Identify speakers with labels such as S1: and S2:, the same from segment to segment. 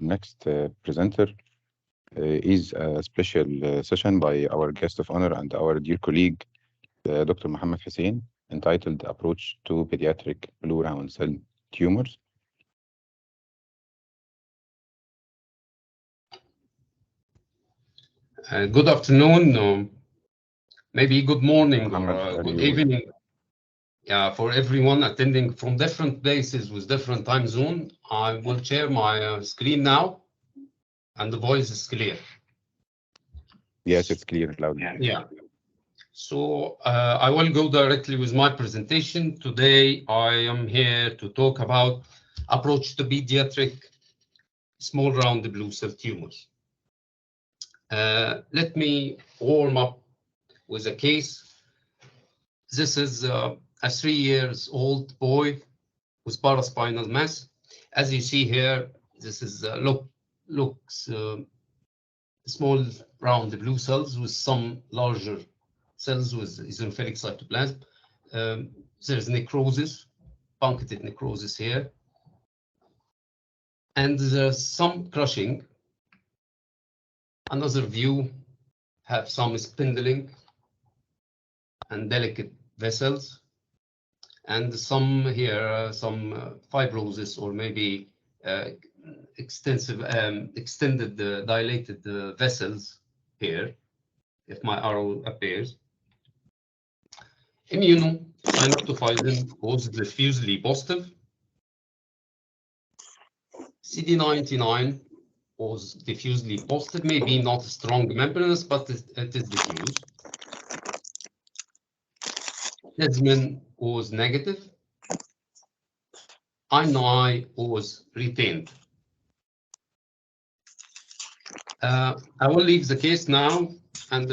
S1: next presenter is a special session by our guest of honor and our dear colleague, Dr. Mohamed Husein, entitled Approach to Pediatric Blue Round Cell Tumors.
S2: Good afternoon, maybe good morning or good evening. For everyone attending from different places with different time zone. I will share my screen now, and the voice is clear.
S1: Yes, it's clear, loud.
S2: Yeah. So I will go directly with my presentation. Today I am here to talk about approach to pediatric small round blue cell tumors. Let me warm up with a case. This is a 3-year-old boy with paraspinal mass. As you see here, this is looks small round blue cells with some larger cells with eosinophilic cytoplasm. There's necrosis, punctate necrosis here, and there's some crushing. Another view have some spindling and delicate vessels, and some here, some fibrosis or maybe extended dilated vessels here, if my arrow appears. Immunosynoptophysin was diffusely positive. CD99 was diffusely positive, maybe not strong membranous, but it is diffuse. Desmin was negative. I9 was retained. I will leave the case now, and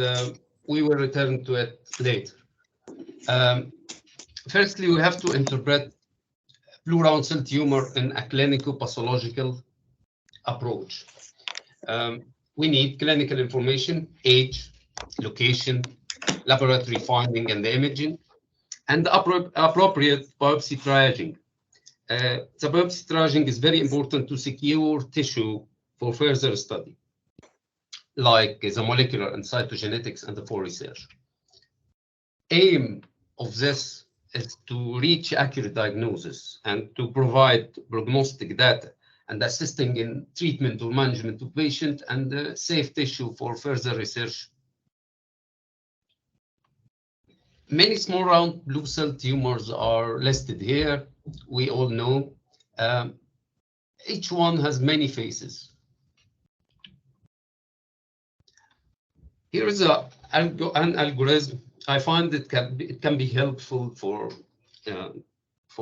S2: we will return to it later. Firstly, we have to interpret blue round cell tumor in a clinico-pathological approach. We need clinical information, age, location, laboratory finding and the imaging, and the appropriate biopsy triaging. The biopsy triaging is very important to secure tissue for further study, like the molecular and cytogenetics and for research. Aim of this is to reach accurate diagnosis and to provide prognostic data and assisting in treatment or management of patient and safe tissue for further research. Many small round blue cell tumors are listed here. We all know each one has many faces. Here is an algorithm. I find it can be helpful for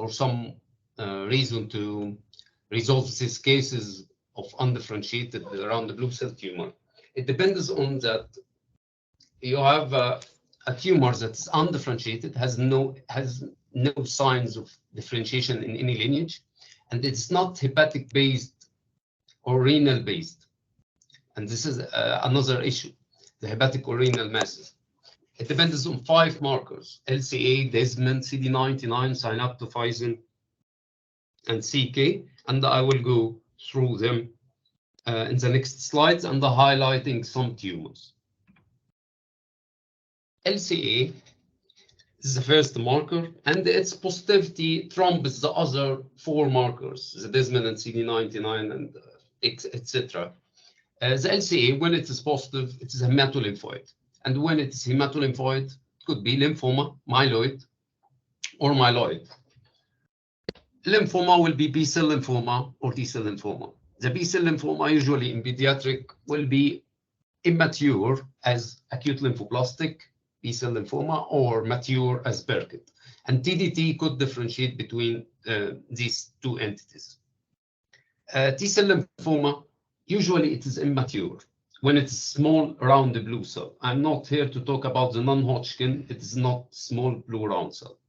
S2: some reason to resolve these cases of undifferentiated round blue cell tumor. It depends on that you have a tumor that's undifferentiated, has no signs of differentiation in any lineage, and it's not hepatic based or renal based. And this is another issue, the hepatic or renal masses. It depends on 5 markers: LCA, Desmin, CD99, synaptophysin, and CK. And I will go through them in the next slides and highlighting some tumors. LCA is the first marker, and its positivity trumps the other 4 markers, the Desmin and CD99 and etc. The LCA, when it is positive, it is a hematolymphoid. And when it is hematolymphoid, it could be lymphoma, myeloid, or myeloid. Lymphoma will be B-cell lymphoma or T-cell lymphoma. The B-cell lymphoma, usually in pediatric, will be immature as acute lymphoblastic B-cell lymphoma or mature as Burkitt. And TDT could differentiate between these 2 entities. T-cell lymphoma, usually it is immature when it's small round blue cell. I'm not here to talk about the non-Hodgkin. It is not small blue round cell.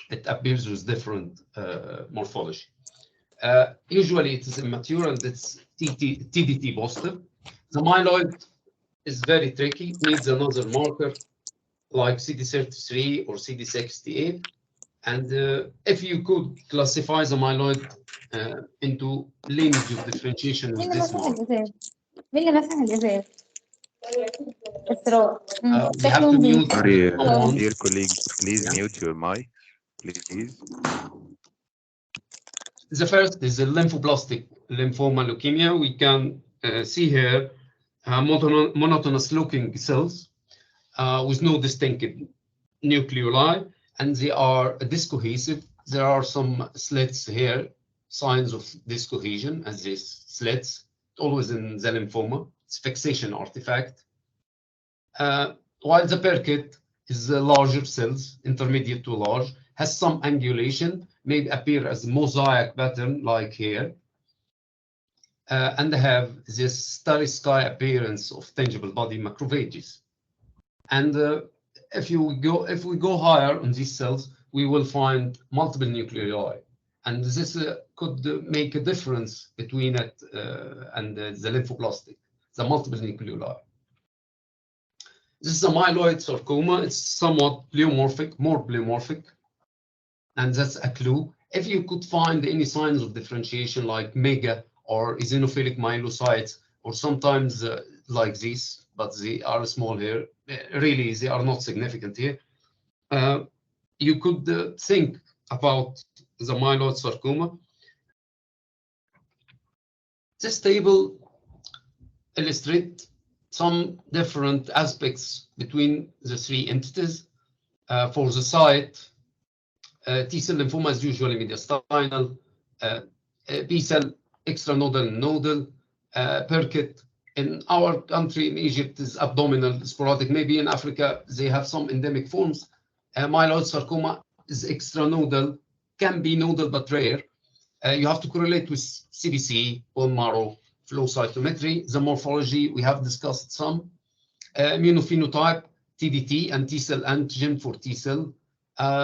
S2: It appears with different morphology. Usually it is immature and it's TDT positive. The myeloid is very tricky, needs another marker like CD33 or CD68. And if you could classify the myeloid into lineage of differentiation with
S3: مين اللي
S2: this
S3: مسح
S2: mark.
S3: الإزاز؟ مين اللي مسح الإزاز؟ إسراء.
S2: We have to mute
S1: Sorry,
S2: someone.
S1: dear colleague, please
S2: Yeah.
S1: mute your mic, please.
S2: The first is the lymphoblastic lymphoma leukemia. We can see here monotonous looking cells with no distinctive nucleoli, and they are discohesive. There are some slits here, signs of discohesion as these slits, always in the lymphoma. It's fixation artifact. While the Burkitt is larger cells, intermediate to large, has some angulation, may appear as mosaic pattern like here, and have this starry sky appearance of tangible body macrophages. And if we go higher on these cells, we will find multiple nuclei, and this could make a difference between it and the lymphoblastic, the multiple nuclei. This is a myeloid sarcoma. It's somewhat pleomorphic, more pleomorphic, and that's a clue. If you could find any signs of differentiation like mega or eosinophilic myelocytes, or sometimes like these, but they are small here, really they are not significant here, you could think about the myeloid sarcoma. This table illustrates some different aspects between the three entities. For the site, T-cell lymphoma is usually mediastinal, B-cell extranodal and nodal, Burkitt in our country, in Egypt, is abdominal, sporadic. Maybe in Africa, they have some endemic forms. Myeloid sarcoma is extranodal, can be nodal but rare. You have to correlate with CBC, bone marrow, flow cytometry. The morphology, we have discussed some. Immunophenotype, TDT and T-cell antigen for T-cell.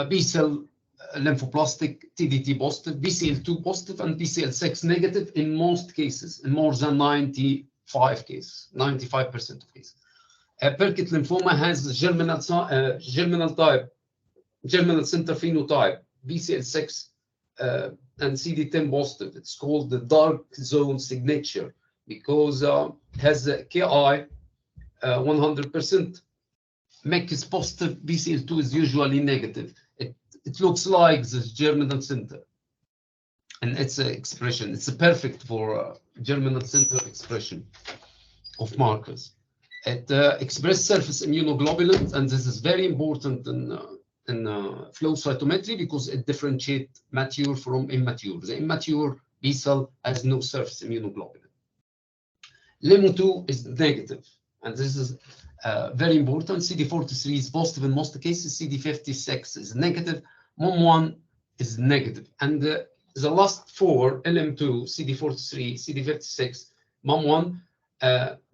S2: B-cell lymphoplastic, TDT positive, BCL2 positive, and BCL6 negative in most cases, in more than 95 cases, 95% of cases. Burkitt lymphoma has germinal type, germinal center phenotype, BCL6 and CD10 positive. It's called the dark zone signature because it has a KI 100%. MEK is positive, BCL2 is usually negative. It looks like the germinal center, and it's an expression. It's perfect for germinal center expression of markers. It expresses surface immunoglobulins, and this is very important in flow cytometry because it differentiates mature from immature. The immature B cell has no surface immunoglobulin. LEMO2 is negative, and this is very important. CD43 is positive in most cases. CD56 is negative. MOM1 is negative. And the last four, LM2, CD43, CD56, MOM1,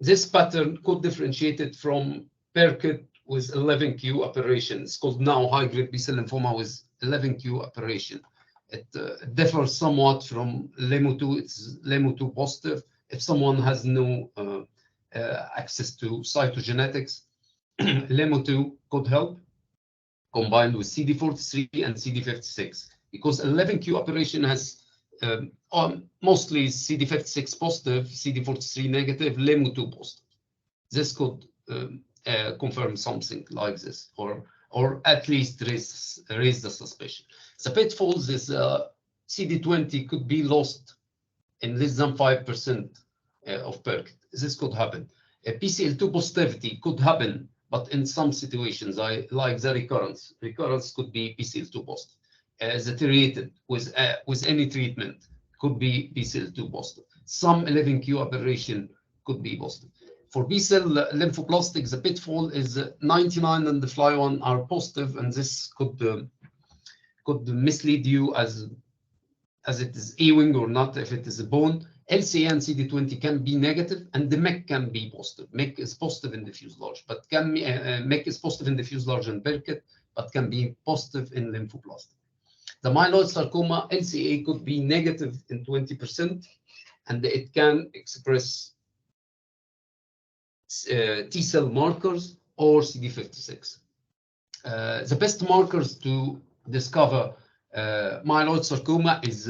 S2: this pattern could differentiate it from Burkitt with 11q operation. It's called now high-grade B-cell lymphoma with 11q operation. It differs somewhat from LEMO2. It's LEMO2 positive. If someone has no access to cytogenetics, LEMO2 could help combined with CD43 and CD56 because 11q operation has mostly CD56 positive, CD43 negative, LEMO2 positive. This could confirm something like this, or at least raise the suspicion. The pitfalls is CD20 could be lost in less than 5% of Burkitt. This could happen. BCL2 positivity could happen, but in some situations, like the recurrence. Recurrence could be BCL2 positive. Deteriorated with any treatment could be BCL2 positive. Some 11q aberration could be positive. For B-cell lymphoplastic, the pitfall is 99 and the fly1 are positive, and this could mislead you as it is Ewing or not, if it is a bone. LCA and CD20 can be negative, and the MEK can be positive. MEK is positive in diffuse large, but MEK is positive in diffuse large and Burkitt, but can be positive in lymphoplastic. The myeloid sarcoma LCA could be negative in 20%, and it can express T-cell markers or CD56. The best markers to discover myeloid sarcoma is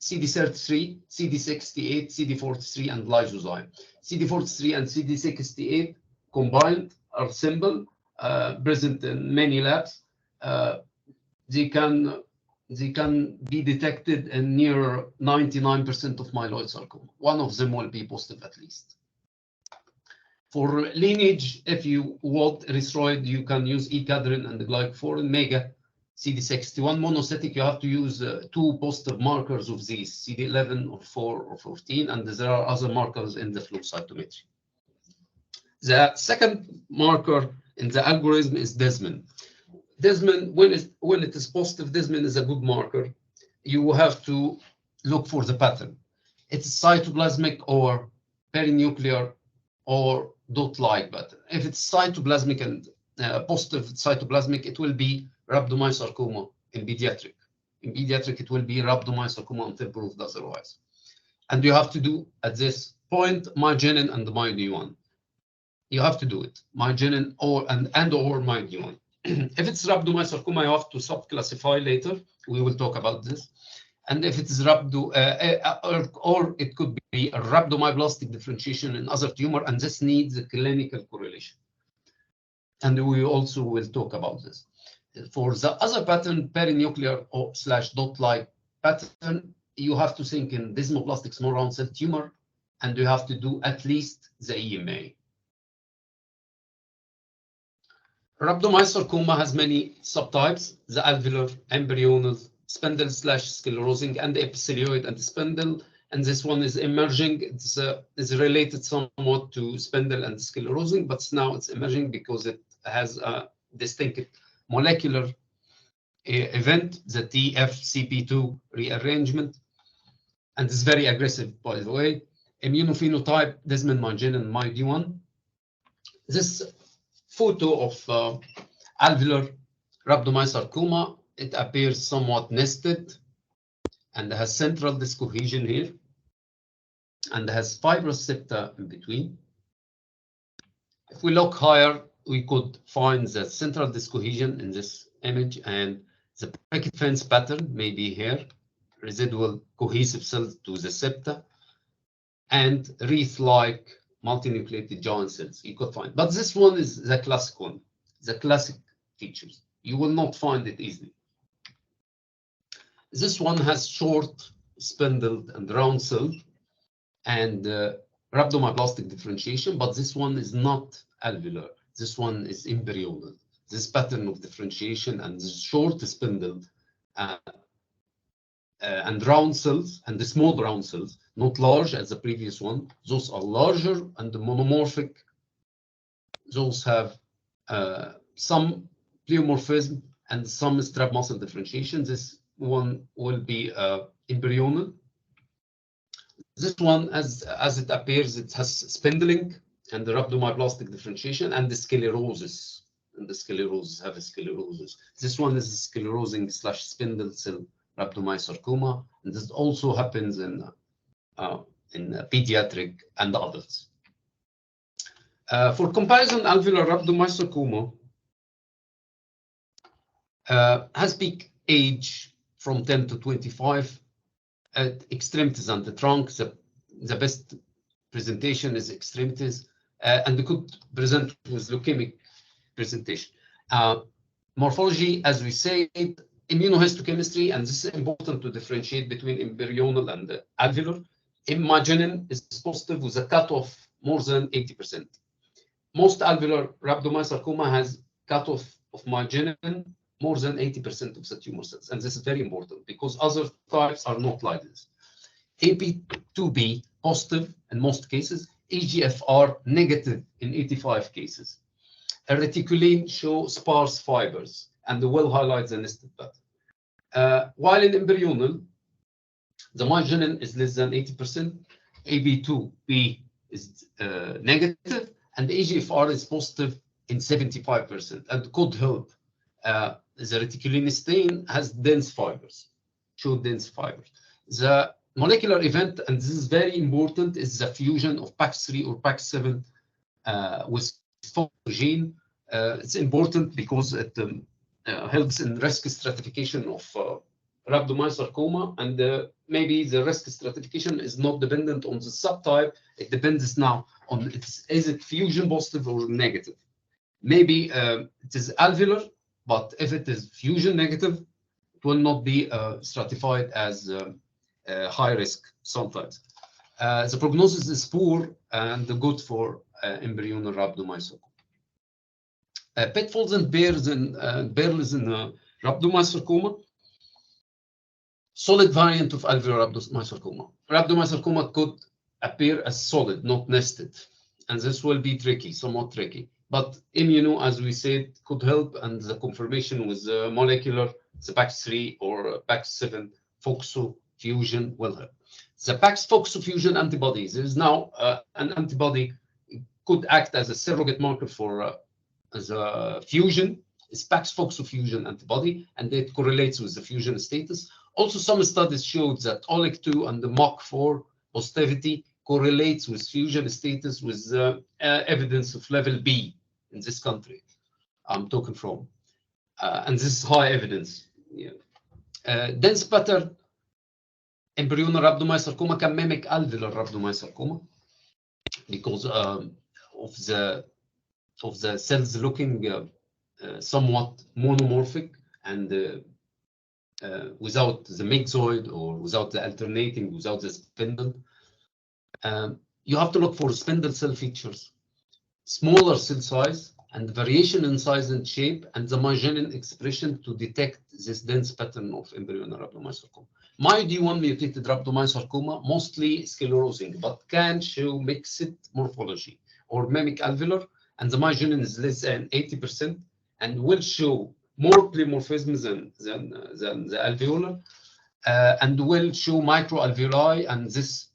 S2: CD33, CD68, CD43, and lysozyme. CD43 and CD68 combined are simple, present in many labs. They can be detected in near 99% of myeloid sarcoma. One of them will be positive at least. For lineage, if you want erythroid, you can use E-cadherin and the glycophorin mega. CD61 monocytic, you have to use 2 positive markers of these, CD11 or 4 or 14, and there are other markers in the flow cytometry. The second marker in the algorithm is Desmin. Desmin, when it is positive, Desmin is a good marker. You have to look for the pattern. It's cytoplasmic or perinuclear or dot-like pattern. If it's cytoplasmic and positive cytoplasmic, it will be rhabdomyosarcoma in pediatric. In pediatric, it will be rhabdomyosarcoma until proved otherwise. And you have to do, at this point, myogenin and the MyD1. You have to do it, myogenin or MyD1. If it's rhabdomyosarcoma, you have to subclassify later. We will talk about this. And if it is or it could be a rhabdomyoblastic differentiation in other tumor, and this needs a clinical correlation. And we also will talk about this. For the other pattern, perinuclear or / dot-like pattern, you have to think in desmoplastic small round cell tumor, and you have to do at least the EMA. Rhabdomyosarcoma has many subtypes: the alveolar, embryonal, spindle / sclerosing, and epithelioid and spindle. And this one is emerging. It's related somewhat to spindle and sclerosing, but now it's emerging because it has a distinct molecular event, the TFCP2 rearrangement, and it's very aggressive, by the way. Immunophenotype, Desmin, myogenin, MyD1. This photo of alveolar rhabdomyosarcoma, it appears somewhat nested and has central disc cohesion here and has fibrous septa in between. If we look higher, we could find the central disc cohesion in this image, and the picket fence pattern may be here, residual cohesive cells to the septa, and wreath-like multinucleated giant cells you could find. But this one is the classic one, the classic features. You will not find it easily. This one has short, spindled, and round cell and rhabdomyoblastic differentiation, but this one is not alveolar. This one is embryonal. This pattern of differentiation and the short spindled and round cells and the small round cells, not large as the previous one. Those are larger and the monomorphic. Those have some pleomorphism and some strap muscle differentiation. This one will be embryonal. This one, as it appears, it has spindling and the rhabdomyoblastic differentiation and the sclerosis. And the sclerosis have a sclerosis. This one is a sclerosing / spindle cell rhabdomyosarcoma, and this also happens in pediatric and adults. For comparison, alveolar rhabdomyosarcoma has peak age from 10 to 25 at extremities and the trunk. The best presentation is extremities, and we could present with leukemic presentation. Morphology, as we said, immunohistochemistry, and this is important to differentiate between embryonal and alveolar. Myogenin is positive with a cutoff more than 80%. Most alveolar rhabdomyosarcoma has cutoff of myogenin more than 80% of the tumor cells, and this is very important because other types are not like this. AP2B positive in most cases, EGFR negative in 85 cases. A reticulin show sparse fibers, and the well highlights the nested pattern. While in embryonal, the myogenin is less than 80%, AB2B is negative, and EGFR is positive in 75%, and could help. The reticulin stain has dense fibers, show dense fibers. The molecular event, and this is very important, is the fusion of PAX3 or PAX7 with gene. It's important because it helps in risk stratification of rhabdomyosarcoma, and maybe the risk stratification is not dependent on the subtype. It depends now on is it fusion positive or negative. Maybe it is alveolar, but if it is fusion negative, it will not be stratified as high risk sometimes. The prognosis is poor and good for embryonal rhabdomyosarcoma. Pitfalls and barriers in rhabdomyosarcoma. Solid variant of alveolar rhabdomyosarcoma. Rhabdomyosarcoma could appear as solid, not nested, and this will be tricky, somewhat tricky. But immuno, as we said, could help, and the confirmation with the molecular, the PAX3 or PAX7 FOXO fusion will help. The PAX FOXO fusion antibodies, there is now an antibody could act as a surrogate marker for the fusion. It's PAX FOXO fusion antibody, and it correlates with the fusion status. Also, some studies showed that OLEC2 and the MOC4 positivity correlates with fusion status with evidence of level B in this country I'm talking from. And this is high evidence. Yeah. Dense pattern embryonal rhabdomyosarcoma can mimic alveolar rhabdomyosarcoma because of the cells looking somewhat monomorphic and without the myxoid or without the alternating, without the spindle. You have to look for spindle cell features, smaller cell size, and variation in size and shape, and the myogenin expression to detect this dense pattern of embryonal rhabdomyosarcoma. MyoD1 mutated rhabdomyosarcoma, mostly sclerosing, but can show mixed morphology or mimic alveolar, and the myogenin is less than 80% and will show more polymorphism than the alveolar, and will show microalveoli, and this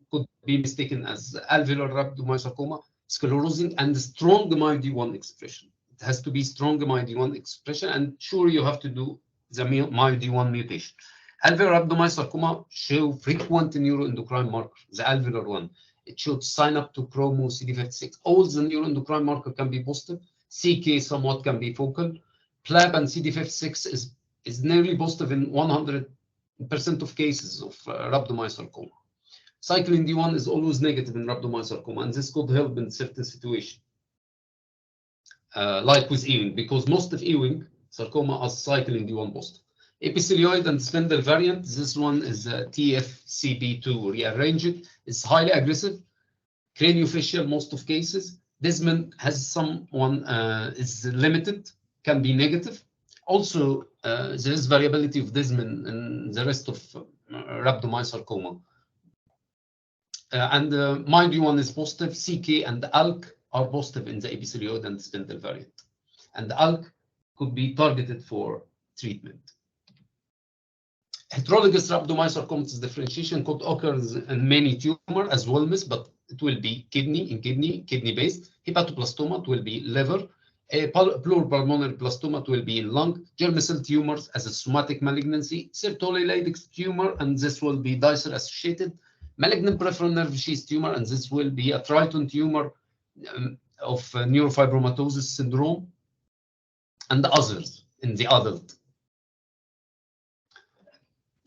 S2: could be mistaken as alveolar rhabdomyosarcoma, sclerosing, and strong MyoD1 expression. It has to be strong MyoD1 expression, and sure you have to do the MyoD1 mutation. Alveolar rhabdomyosarcoma show frequent neuroendocrine marker, the alveolar one. It showed synaptochromo CD56. All the neuroendocrine marker can be positive. CK somewhat can be focal. PLAB and CD56 is nearly positive in 100% of cases of rhabdomyosarcoma. Cyclin D1 is always negative in rhabdomyosarcoma, and this could help in certain situations, like with Ewing, because most of Ewing sarcoma are cyclin D1 positive. Epithelioid and spindle variant, this one is TFCB2 rearranged. It's highly aggressive, craniofacial most of cases. Desmond has someone is limited, can be negative. Also, there is variability of Desmond in the rest of rhabdomyosarcoma. And MyoD1 is positive. CK and ALK are positive in the epithelioid and spindle variant. And ALK could be targeted for treatment. Heterologous rhabdomyosarcoma's differentiation could occur in many tumors as well, but it will be kidney-based. Hepatoblastoma, it will be liver. Pleuropulmonary blastoma, it will be in lung. Germ cell tumors as a somatic malignancy. Sertoli-Leidex tumor, and this will be Dicer-associated. Malignant peripheral nerve sheath tumor, and this will be a Triton tumor of neurofibromatosis syndrome, and others in the adult.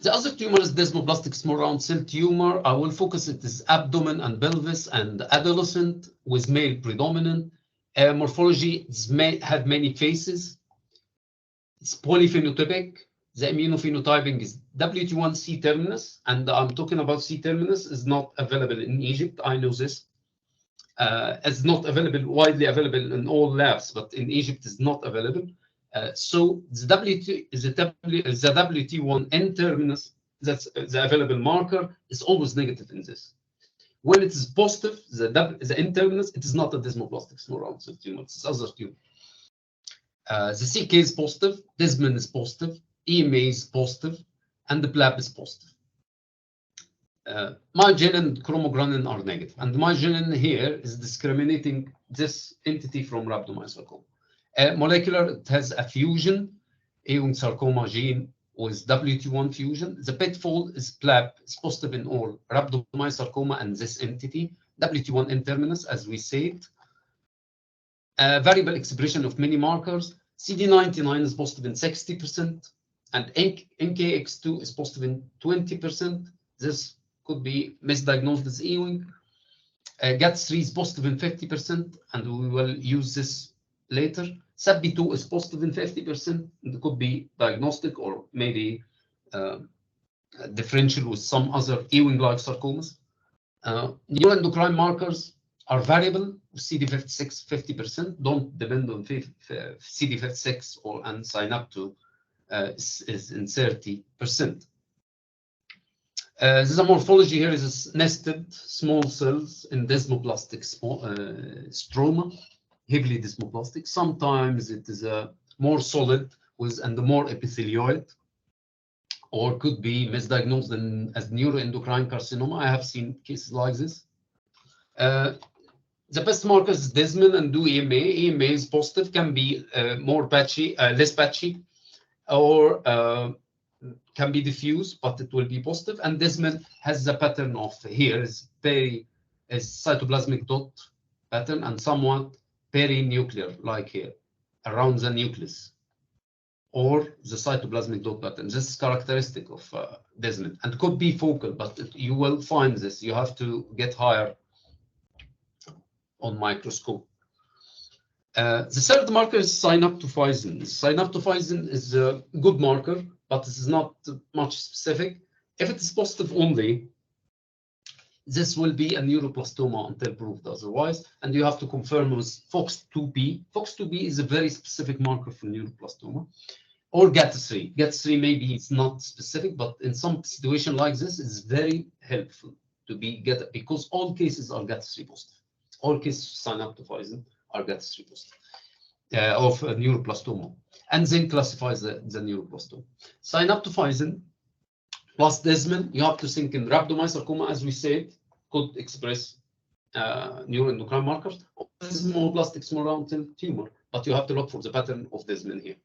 S2: The other tumor is desmoplastic small round cell tumor. I will focus it as abdomen and pelvis and adolescent with male predominant. Morphology may have many faces. It's polyphenotypic. The immunophenotyping is WT1 C terminus, and I'm talking about C terminus is not available in Egypt. I know this. It's not available, widely available in all labs, but in Egypt is not available. So the WT1 N terminus, that's the available marker, is always negative in this. When it is positive, the N terminus, it is not a desmoplastic small round cell tumor, it's other tumor. The CK is positive, Desmond is positive, EMA is positive, and the PLAB is positive. Myogenin and chromogranin are negative, and myogenin here is discriminating this entity from rhabdomyosarcoma. Molecular, it has a fusion, Ewing sarcoma gene with WT1 fusion. The pitfall is PLAB is positive in all rhabdomyosarcoma and this entity, WT1 N terminus, as we said. Variable expression of many markers. CD99 is positive in 60%, and NKX2 is positive in 20%. This could be misdiagnosed as Ewing. GAT3 is positive in 50%, and we will use this later. SAPB2 is positive in 50%, and it could be diagnostic or maybe differential with some other Ewing-like sarcomas. Neuroendocrine markers are variable. CD56 50%, don't depend on CD56 and synapto is in 30%. The morphology here is nested small cells in desmoplastic stroma, heavily desmoplastic. Sometimes it is more solid and more epithelioid, or could be misdiagnosed as neuroendocrine carcinoma. I have seen cases like this. The best markers is Desmin and do EMA. EMA is positive, can be more patchy, less patchy, or can be diffuse, but it will be positive. And Desmin has the pattern of here is cytoplasmic dot pattern and somewhat perinuclear, like here, around the nucleus, or the cytoplasmic dot pattern. This is characteristic of Desmin, and could be focal, but you will find this. You have to get higher on microscope. The third marker is synaptophysin. Synaptophysin is a good marker, but this is not much specific. If it is positive only, this will be a neuroblastoma until proved otherwise, and you have to confirm with FOX2B. FOX2B is a very specific marker for neuroblastoma, or GAT3. GAT3 maybe it's not specific, but in some situation like this, it's very helpful to be because all cases are GAT3 positive. All cases of synaptophysin are GAT3 positive of neuroblastoma, and then classifies the neuroblastoma. Synaptophysin plus Desmin, you have to think in rhabdomyosarcoma, as we said, could express neuroendocrine markers, or desmoplastic small round cell tumor, but you have to look for the pattern of Desmin here.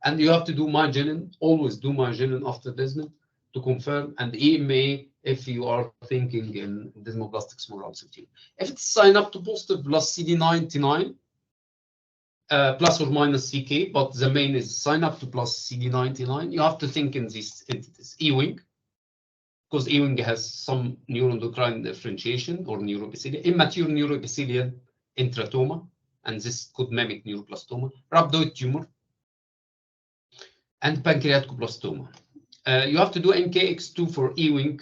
S2: And you have to do myogenin, always do myogenin after Desmin to confirm, and EMA if you are thinking in desmoplastic small round cell tumor. If it's synaptopositive plus CD99, plus or minus CK, but the main is synapto plus CD99, you have to think in these entities. Ewing, because Ewing has some neuroendocrine differentiation or neuroepithelial, immature neuroepithelial intratoma, and this could mimic neuroblastoma, rhabdoid tumor, and pancreaticoblastoma. You have to do NKX2 for Ewing,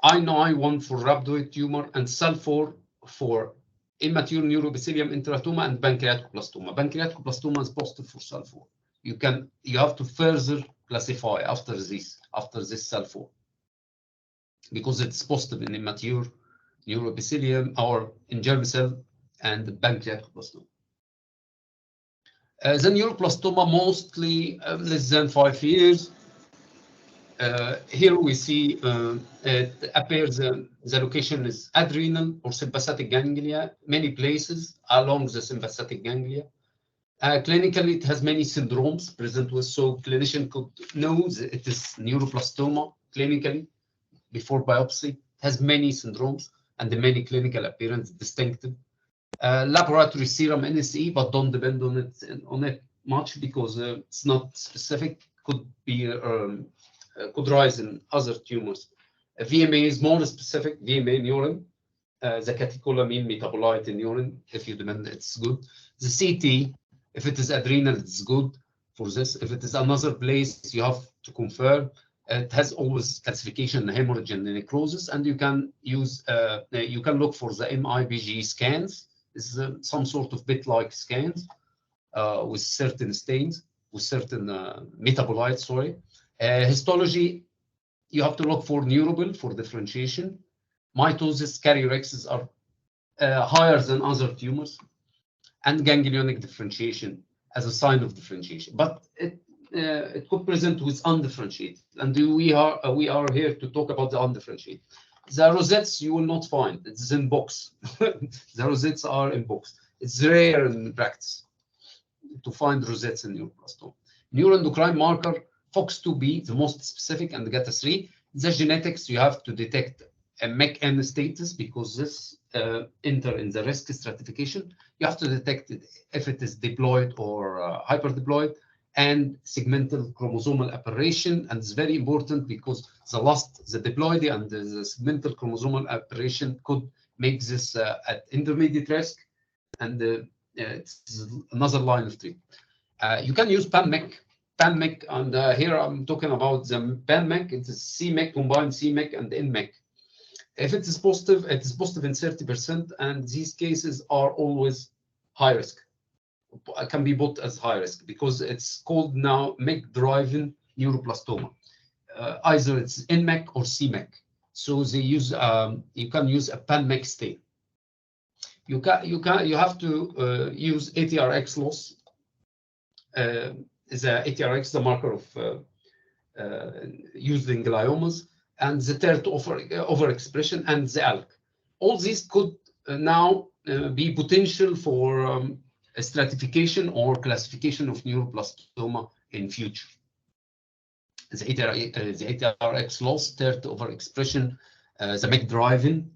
S2: I9-1 for rhabdoid tumor, and SAL4 for immature neuroepithelium intratoma and pancreaticoblastoma. Pancreaticoblastoma is positive for SAL4. You have to further classify after this SAL4, because it's positive in immature neuroepithelium or in germ cell and pancreaticoblastoma. The neuroblastoma mostly less than 5 years. Here we see it appears the location is adrenal or sympathetic ganglia, many places along the sympathetic ganglia. Clinically, it has many syndromes present with, so clinician could know that it is neuroblastoma clinically before biopsy. It has many syndromes and the many clinical appearance distinctive. Laboratory serum NSE, but don't depend on it much because it's not specific. Could be could rise in other tumors. VMA is more specific. VMA in urine, the catecholamine metabolite in urine. If you demand, it's good. The CT, if it is adrenal, it's good for this. If it is another place, you have to confirm. It has always calcification, hemorrhage, and necrosis, and you can use. You can look for the MIBG scans. It's some sort of bit-like scans with certain stains, with certain metabolites. Sorry. Histology, you have to look for neuroble for differentiation. Mitosis, karyorrhexis are higher than other tumors, and ganglionic differentiation as a sign of differentiation. But it could present with undifferentiated, and we are here to talk about the undifferentiated. The rosettes you will not find. It's in box. The rosettes are in box. It's rare in practice to find rosettes in neuroblastoma. Neuroendocrine marker, FOX2B, the most specific, and GATA3. The genetics, you have to detect a MECN status because this enter in the risk stratification. You have to detect it if it is diploid or hyperdiploid, and segmental chromosomal aberration. And it's very important because the diploidy and the segmental chromosomal aberration could make this at intermediate risk, and it's another line of treatment. You can use PanMEC, and here I'm talking about the PanMEC. It's CMEC, combined CMEC and NMEC. If it is positive in 30%, and these cases are always high risk. Can be put as high risk because it's called now MEC-driven neuroblastoma. Either it's NMEC or CMEC. So they use you can use a PanMEC stain. You have to use ATRX loss. Is ATRX the marker of used in gliomas, and the TERT overexpression and the ALK. All these could now be potential for a stratification or classification of neuroblastoma in future. The ATRX loss, TERT overexpression, the MEC-driven,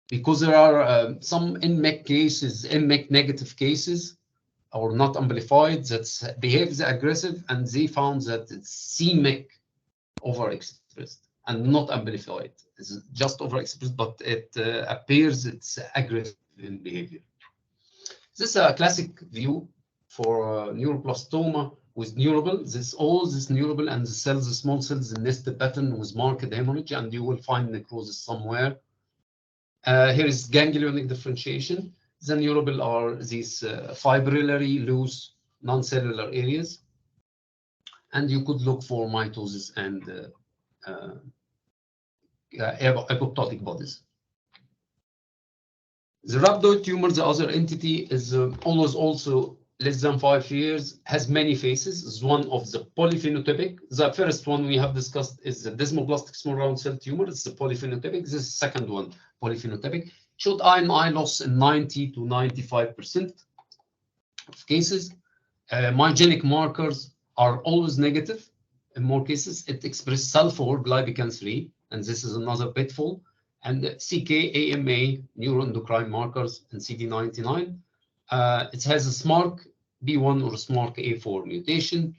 S2: because there are some NMEC cases, NMEC negative cases, or not amplified, that behaves aggressive, and they found that it's CMEC overexpressed and not amplified. It's just overexpressed, but it appears it's aggressive in behavior. This is a classic view for neuroblastoma with neuroble. All this neuroble and the cells, the small cells, the nested pattern with marked hemorrhage, and you will find necrosis somewhere. Here is ganglionic differentiation. The neuroble are these fibrillary, loose, non-cellular areas, and you could look for mitosis and apoptotic bodies. The rhabdoid tumor, the other entity, is always also less than 5 years, has many phases. Is one of the polyphenotypic. The first one we have discussed is the desmoplastic small round cell tumor. It's the polyphenotypic. This is the second one, polyphenotypic. Showed INI loss in 90 to 95% of cases. Myogenic markers are always negative. In more cases, it expresses sulfur glypican 3, and this is another pitfall. And CK, AMA, neuroendocrine markers, and CD99. It has a SMARC B1 or SMARC A4 mutation.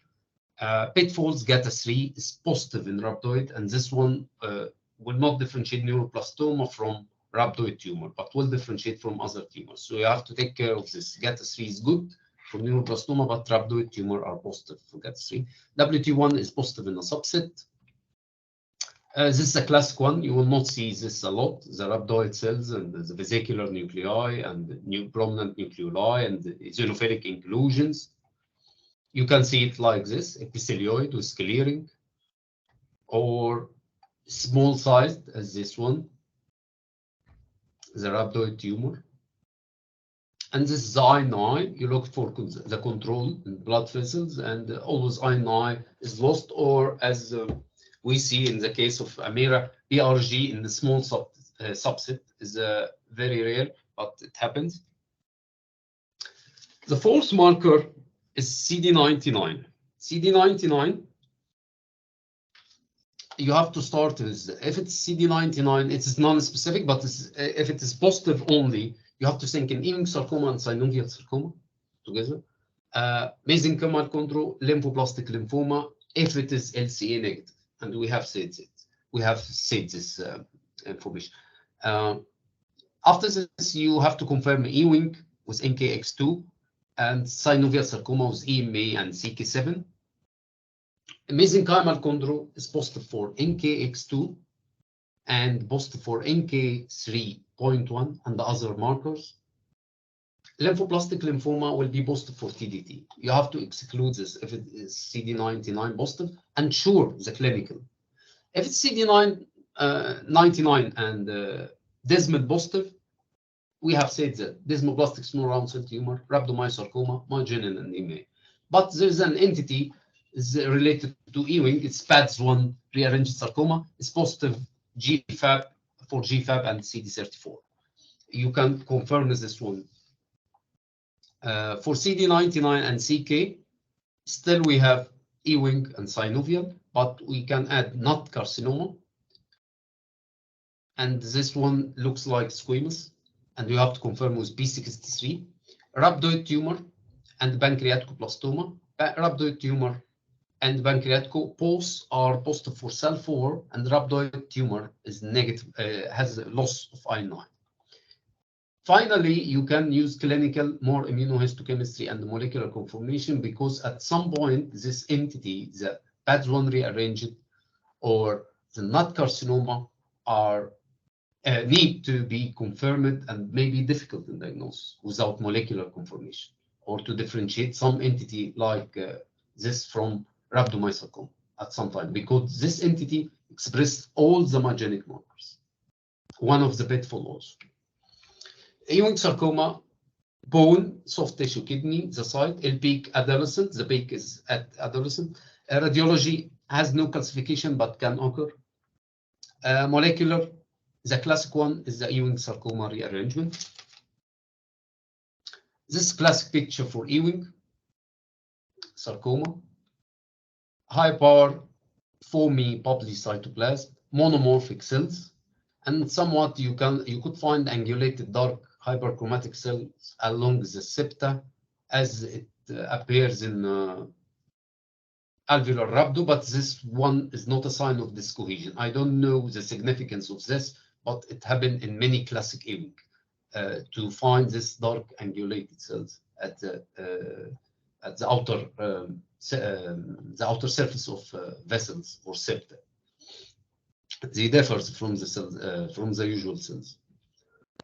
S2: Pitfalls, GATA3 is positive in rhabdoid, and this one will not differentiate neuroblastoma from rhabdoid tumor, but will differentiate from other tumors. So you have to take care of this. GATA3 is good for neuroblastoma, but rhabdoid tumor are positive for GATA3. WT1 is positive in a subset. This is a classic one. You will not see this a lot. The rhabdoid cells and the vesicular nuclei and the new prominent nucleoli and the eosinophilic inclusions. You can see it like this, epithelioid with sclering, or small sized as this one, the rhabdoid tumor. And this is the INI. You look for the control in blood vessels, and always INI is lost, or as we see in the case of Amira, PRG in the small subset is very rare, but it happens. The fourth marker is CD99. CD99, you have to start with, if it's CD99, it is non-specific, but if it is positive only, you have to think in Ewing sarcoma and synovial sarcoma together. Mesenchymal chondro, lymphoblastic lymphoma, if it is LCA negative. And we have said it. We have said this information. After this, you have to confirm Ewing with NKX2 and synovial sarcoma with EMA and CK7. Mesenchymal chondro is positive for NKX2 and positive for NK3.1 and the other markers. Lymphoblastic lymphoma will be positive for TDT. You have to exclude this if it is CD99 positive and sure the clinical. If it's CD99 and desmid positive, we have said that desmoplastic small round cell tumor, rhabdomyosarcoma, myogenic anemia. But there's an entity is related to Ewing. It's PADS1 rearranged sarcoma. It's positive GFAP for GFAP and CD34. You can confirm this one. For CD99 and CK, still we have Ewing and synovial, but we can add not carcinoma. And this one looks like squamous, and you have to confirm with P63. Rhabdoid tumor and pancreaticoblastoma rhabdoid tumor and pancreatic, both are positive for cell4, and rhabdoid tumor is negative, has a loss of I9. Finally, you can use clinical more immunohistochemistry and molecular conformation, because at some point this entity, the PAD1 rearranged or the nut carcinoma, are need to be confirmed and may be difficult in diagnosis without molecular conformation, or to differentiate some entity like this from rhabdomyosarcoma at some time, because this entity expressed all the myogenic markers. One of the pitfalls also. Ewing sarcoma, bone, soft tissue, kidney, the site, peak adolescent, the peak is at adolescent. Radiology has no classification but can occur. Molecular, the classic one is the Ewing sarcoma rearrangement. This classic picture for Ewing sarcoma. High power, foamy bubbly cytoplasm, monomorphic cells, and somewhat you could find angulated dark hyperchromatic cells along the septa as it appears in alveolar rhabdo, but this one is not a sign of this cohesion. I don't know the significance of this, but it happened in many classic Ewing to find this dark angulated cells at the outer surface of vessels or septa. They differ from the cells, from the usual cells.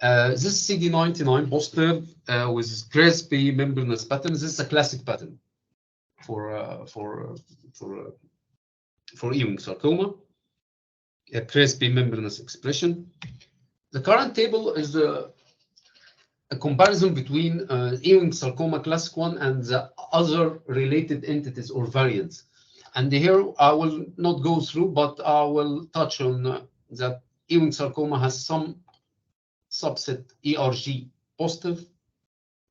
S2: This CD99 positive with crispy membranous pattern. This is a classic pattern for Ewing sarcoma. A crispy membranous expression. The current table is a comparison between Ewing sarcoma classic 1 and the other related entities or variants. And here I will not go through, but I will touch on that Ewing sarcoma has some subset ERG positive,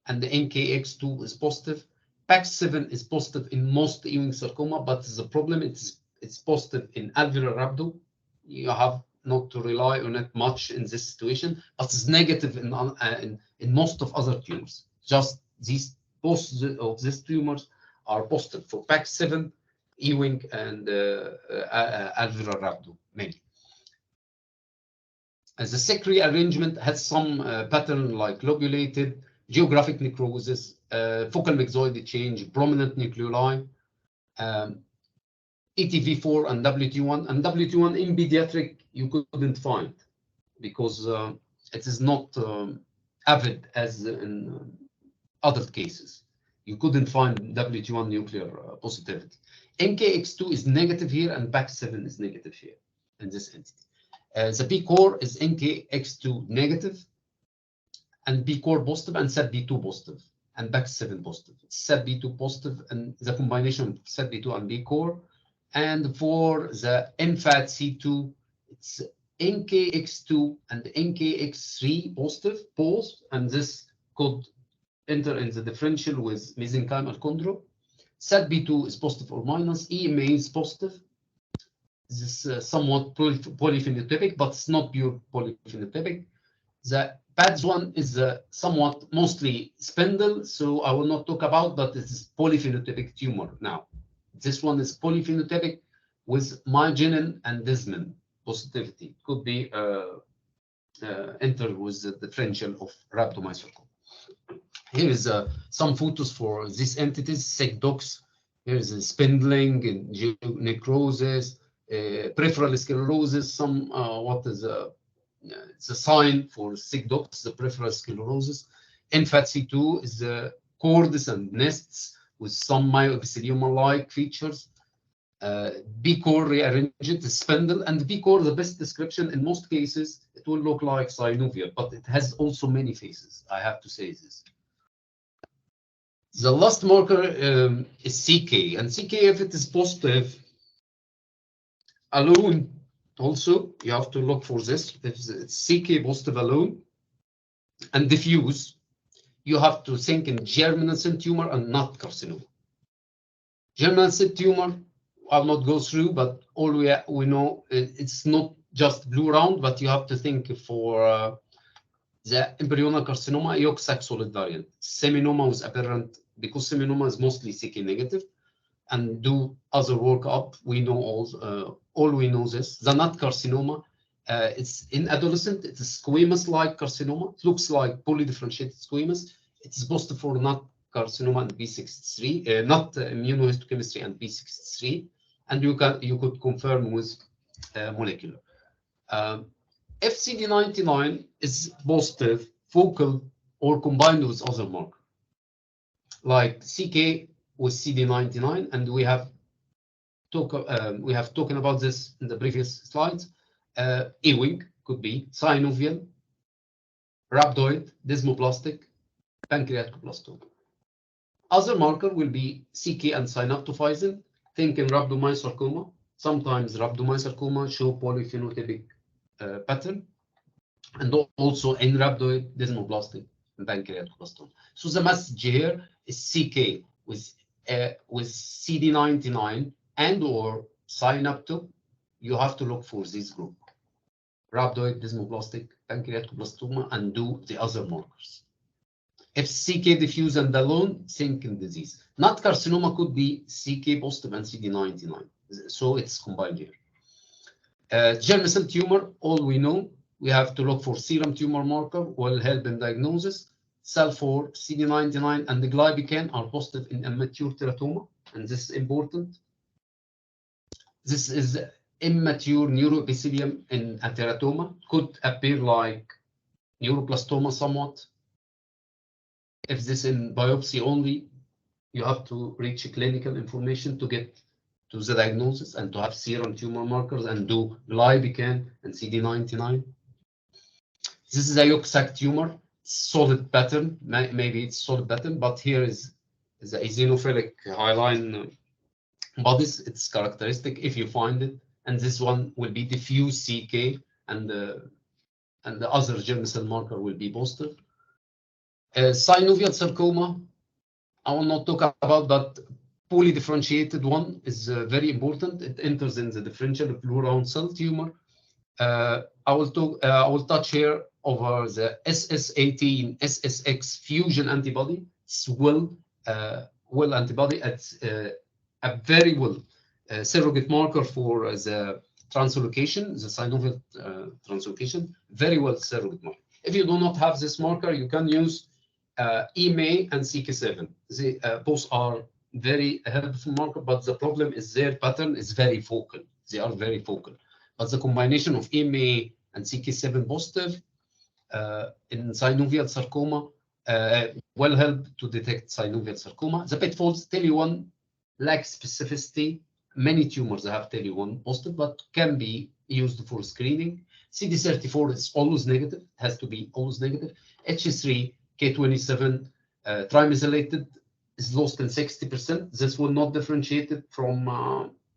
S2: and the NKX2 is positive. PAX7 is positive in most Ewing sarcoma, but the problem it's positive in alveolar rhabdo. You have not to rely on it much in this situation, but it's negative in most of other tumors. Just these both of these tumors are positive for PAX7, Ewing, and alveolar rhabdo mainly. As the SEC rearrangement has some pattern like lobulated, geographic necrosis, focal myxoid change, prominent nucleoli, ETV4 and WT1. And WT1 in pediatric you couldn't find because it is not avid as in adult cases. You couldn't find WT1 nuclear positivity. NKX2 is negative here and PAX7 is negative here in this entity. The B core is NKX2 negative and B core positive and SATB2 positive and PAX7 positive. It's SATB2 positive and the combination of SATB2 and B core. And for the NFAT-C2, it's NKX2 and NKX3 positive, both, and this could enter in the differential with mesenchymal chondro. SATB2 is positive or minus, EMA is positive. This is somewhat polyphenotypic, but it's not pure polyphenotypic. The PADS1 is somewhat mostly spindle, so I will not talk about, but it's polyphenotypic tumor now. This one is polyphenotypic with myogenin and desmin positivity. Could be entered with the differential of rhabdomyosarcoma. Here is some photos for these entities, SECDOX. Here is a spindling and necrosis, peripheral sclerosis. Some what is it's a sign for SECDOX, the peripheral sclerosis. NFAT-C2 is the cords and nests with some myoepithelioma-like features. B-core rearranged spindle, and B-core, the best description in most cases, it will look like synovial, but it has also many faces. I have to say this. The last marker is CK, and CK, if it is positive alone, also you have to look for this. If it's CK positive alone and diffuse, you have to think in germinal cell tumor and not carcinoma. Germinal cell tumor, I'll not go through, but all we know it's not just blue round, but you have to think for the embryonal carcinoma, yolk sac solid variant, seminoma with apparent because seminoma is mostly CK negative, and do other workup. We know all we know this. The nut carcinoma, it's in adolescent, it's squamous-like carcinoma. It looks like polydifferentiated squamous. It's positive for nut carcinoma and B63, not immunohistochemistry and B63, and you could confirm with molecular. If CD99 is positive, focal, or combined with other marker, like CK with CD99, and we have talking about this in the previous slides. Ewing could be synovial, rhabdoid, desmoplastic, pancreatoblastoma. Other marker will be CK and synaptophysin. Think in rhabdomyosarcoma. Sometimes rhabdomyosarcoma show polyphenotypic pattern, and also in rhabdoid, desmoplastic, and pancreatoblastoma. So the message here is CK with CD99 and or synapto. You have to look for this group: rhabdoid, desmoplastic, pancreatoblastoma, and do the other markers. If CK diffuse and alone, think in disease. Nut carcinoma could be CK positive and CD99, so it's combined here. Germ cell tumor, all we know, we have to look for serum tumor marker, will help in diagnosis. SAL4, CD99, and the glypican are positive in immature teratoma, and this is important. This is immature neuroepithelium in a teratoma, could appear like neuroblastoma somewhat. If this in biopsy only, you have to reach clinical information to get to the diagnosis and to have serum tumor markers and do glypican and CD99. This is a yolk sac tumor, solid pattern. Maybe it's solid pattern, but here is the eosinophilic hyaline bodies. It's characteristic if you find it, and this one will be diffuse CK, and the other germ cell marker will be positive. Synovial sarcoma, I will not talk about, but polydifferentiated one is very important. It enters in the differential pleural cell tumor. I will touch here over the SS18 SSX fusion antibody. It's well antibody. It's a very well surrogate marker for the translocation, the synovial translocation. Very well surrogate marker. If you do not have this marker, you can use EMA and CK7. They both are very helpful marker, but the problem is their pattern is very focal. They are very focal. But the combination of EMA and CK7 positive in synovial sarcoma will help to detect synovial sarcoma. The pitfalls: TELI1 lacks specificity. Many tumors have TELI1 positive, but can be used for screening. CD34 is always negative. It has to be always negative. H3, K27 trimethylated is lost in 60%. This will not differentiate it from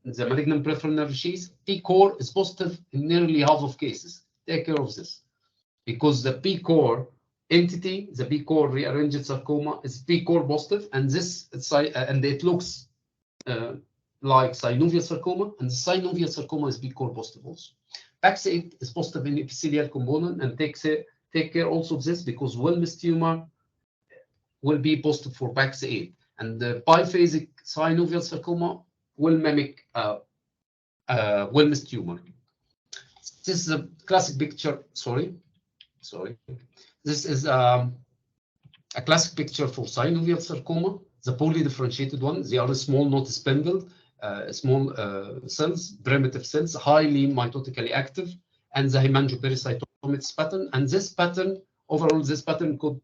S2: the malignant peripheral nerve sheath. P-core is positive in nearly half of cases. Take care of this, because the P-core entity, the P-core rearranged sarcoma, is P-core positive, and this and it looks like synovial sarcoma, and the synovial sarcoma is P-core positive also. PAX8 is positive in epithelial component, and take care also of this, because Wilms tumor will be positive for PAX8, and the biphasic synovial sarcoma will mimic Wilms tumor. This is a classic picture. Sorry. This is a classic picture for synovial sarcoma, the polydifferentiated one. They are small, not spindled, small cells, primitive cells, highly mitotically active, and the hemangiopericytomatous pattern. And this pattern, overall, this pattern could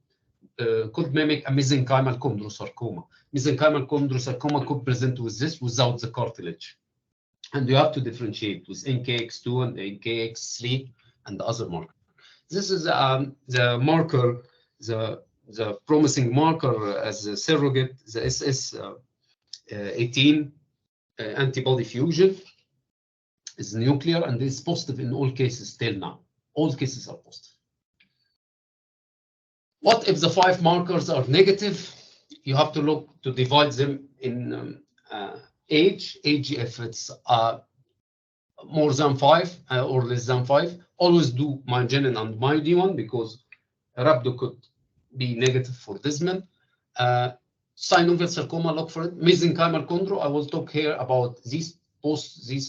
S2: mimic a mesenchymal chondrosarcoma. Mesenchymal chondrosarcoma could present with this without the cartilage. And you have to differentiate with NKX2 and NKX3 and the other marker. This is the marker, the promising marker as a surrogate, the SS18 antibody fusion is nuclear, and is positive in all cases till now. All cases are positive. What if the 5 markers are negative? You have to look to divide them in age. If it's more than 5 or less than 5, always do mygenin and MyD1, because rhabdo could be negative for Desmond. Synovial sarcoma, look for it. Mesenchymal chondro, I will talk here about this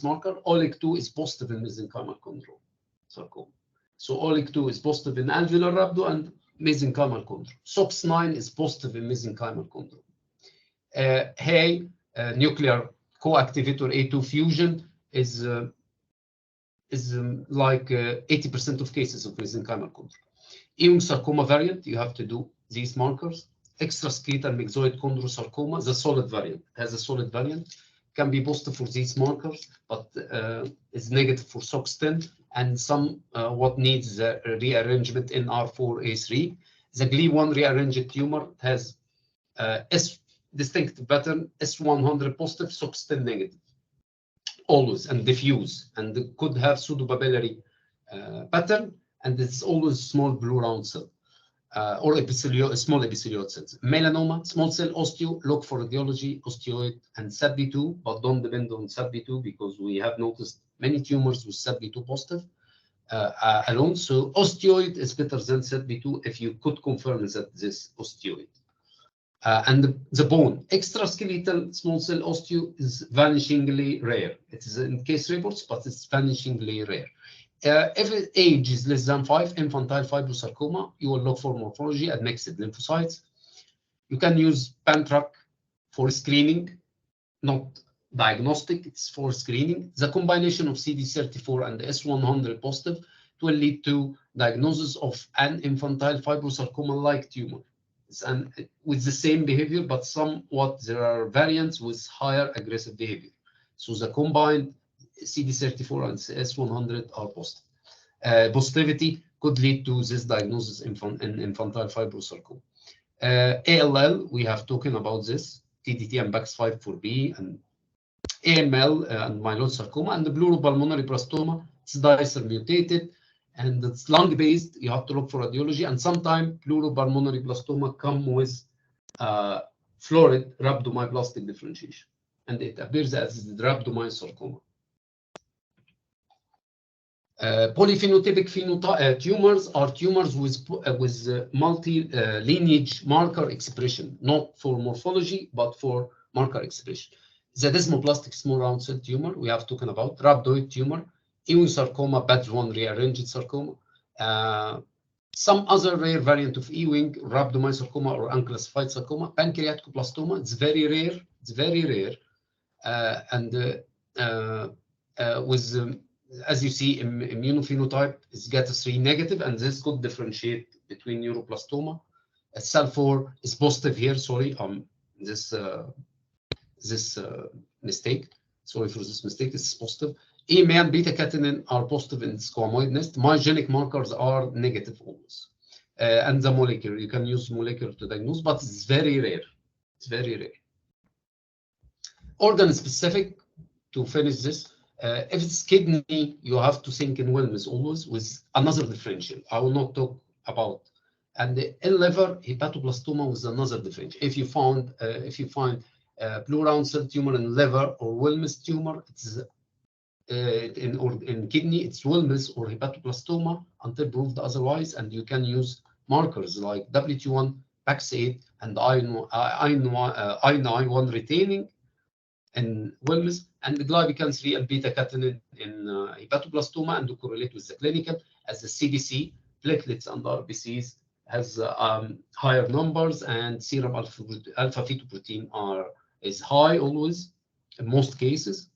S2: marker. OLIC2 is positive in mesenchymal chondro sarcoma. So OLIC2 is positive in alveolar rhabdo and mesenchymal chondro. SOX9 is positive in mesenchymal chondro. Nuclear co-activator A2 fusion is like 80% of cases of mesenchymal chondro. Ewing sarcoma variant, you have to do these markers. Extraskeletal myxoid chondrosarcoma, the solid variant, has a solid variant, can be positive for these markers, but is negative for SOX10, and some what needs rearrangement in R4A3. The GLI1 rearranged tumor has S distinct pattern, S100 positive, SOX10 negative, always, and diffuse, and could have pseudopapillary pattern, and it's always small blue round cell. Or small epithelioid cells. Melanoma, small cell osteo, look for radiology, osteoid, and SADB2, but don't depend on SADB2 because we have noticed many tumors with SADB2 positive alone. So osteoid is better than SADB2 if you could confirm that this osteoid. And the bone, extraskeletal small cell osteo is vanishingly rare. It is in case reports, but it's vanishingly rare. If age is less than 5, infantile fibrosarcoma, you will look for morphology and mixed lymphocytes. You can use PanTrack for screening, not diagnostic, it's for screening. The combination of CD34 and S100 positive will lead to diagnosis of an infantile fibrosarcoma-like tumor. With the same behavior, but somewhat there are variants with higher aggressive behavior. So the combined CD34 and S100 are positive. Positivity could lead to this diagnosis in infantile fibrosarcoma. ALL, we have talking about this, TDT and BAX5-4B, and AML and myeloid sarcoma, and the pleuropulmonary blastoma, it's dicer mutated, and it's lung-based, you have to look for radiology, and sometimes pleuropulmonary blastoma come with florid rhabdomyoblastic differentiation, and it appears as the rhabdomyosarcoma. Polyphenotypic tumors are tumors with multi-lineage marker expression, not for morphology, but for marker expression. The desmoplastic small round cell tumor, we have talking about rhabdoid tumor, Ewing sarcoma, Badge1 rearranged sarcoma, some other rare variant of Ewing, rhabdomyosarcoma or unclassified sarcoma, pancreaticoblastoma, it's very rare, with as you see, immunophenotype is GATA3 negative, and this could differentiate between neuroblastoma. SAL4 is positive here. Sorry, this mistake. Sorry for this mistake. This is positive. EMA and beta-catenin are positive in squamoid nest. Myogenic markers are negative always. And the molecular, you can use molecular to diagnose, but it's very rare. It's very rare. Organ specific, to finish this. If it's kidney, you have to think in Wilms always with another differential. I will not talk about. And in liver, hepatoblastoma with another differential. If you find blue round cell tumor in liver or Wilms tumor, it's in kidney, it's Wilms or hepatoblastoma until proved otherwise. And you can use markers like WT1, PAX8, and INI1 retaining in Wilms, and the glypican-3 and beta-catenin in hepatoblastoma, and to correlate with the clinical, as the CBC, platelets and RBCs has higher numbers, and serum alpha-fetoprotein is high always in most cases.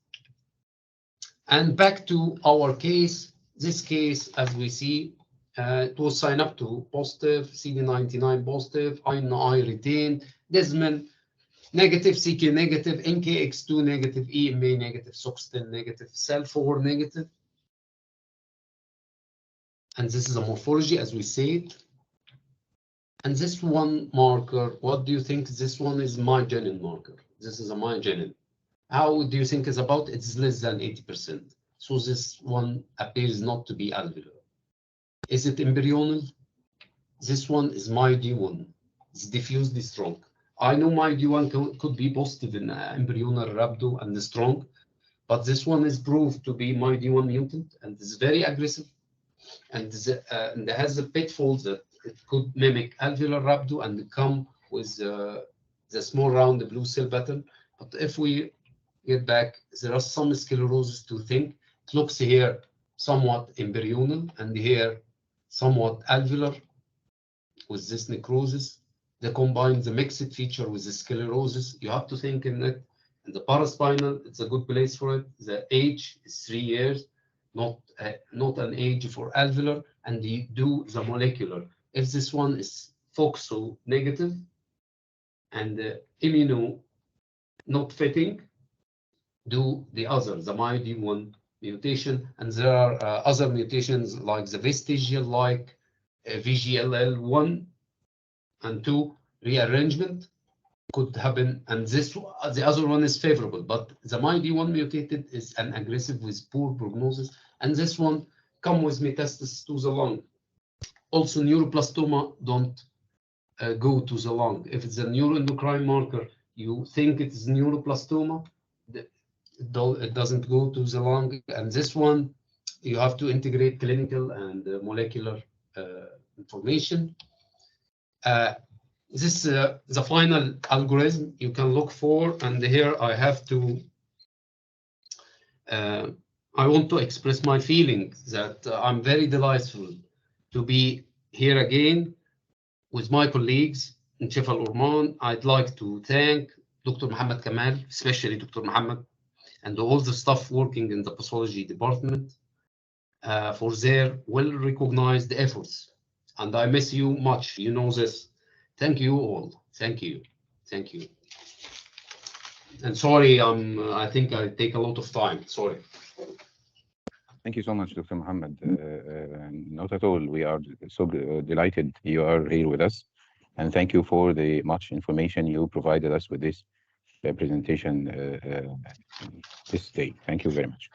S2: And back to our case, this case, as we see, it was signed up to positive, CD99 positive, INI retained, Desmond negative, CK negative, NKX2 negative, EMA negative, SOX10 negative, SAL4 negative. And this is a morphology, as we said. And this one marker, what do you think? This one is myogenin marker. This is a myogenin. How do you think is about? It's less than 80%. So this one appears not to be alveolar. Is it embryonal? This one is MyD1. It's diffusely strong. I know MyD1 could be positive in embryonal rhabdo and strong, but this one is proved to be MyD1 mutant and is very aggressive, and has the pitfalls that it could mimic alveolar rhabdo and come with the small round blue cell pattern. But if we get back, there are some sclerosis to think. It looks here somewhat embryonal and here somewhat alveolar with this necrosis. They combine the mixed feature with the sclerosis. You have to think in it. And the paraspinal, it's a good place for it. The age is 3 years, not an age for alveolar, and you do the molecular. If this one is FOXO negative and immuno not fitting, do the other, the MYD1 mutation. And there are other mutations like the vestigial-like VGLL1 and 2 rearrangement could happen, and the other one is favorable, but the MYD1 mutated is an aggressive with poor prognosis, and this one come with metastasis to the lung. Also, neuroblastoma don't go to the lung. If it's a neuroendocrine marker, you think it's neuroblastoma, it doesn't go to the lung, and this one you have to integrate clinical and molecular information. This is the final algorithm you can look for, and here I have to, I want to express my feeling that I'm very delightful to be here again with my colleagues in Shefal Orman. I'd like to thank Dr. Mohamed Kamal, especially Dr. Mohamed, and all the staff working in the pathology department for their well-recognized efforts. And I miss you much, you know this. Thank you all. Thank you. Thank you. And sorry, I think I take a lot of time. Sorry.
S1: Thank you so much, Dr. Mohamed. Not at all. We are so delighted you are here with us. And thank you for the much information you provided us with this presentation this day. Thank you very much.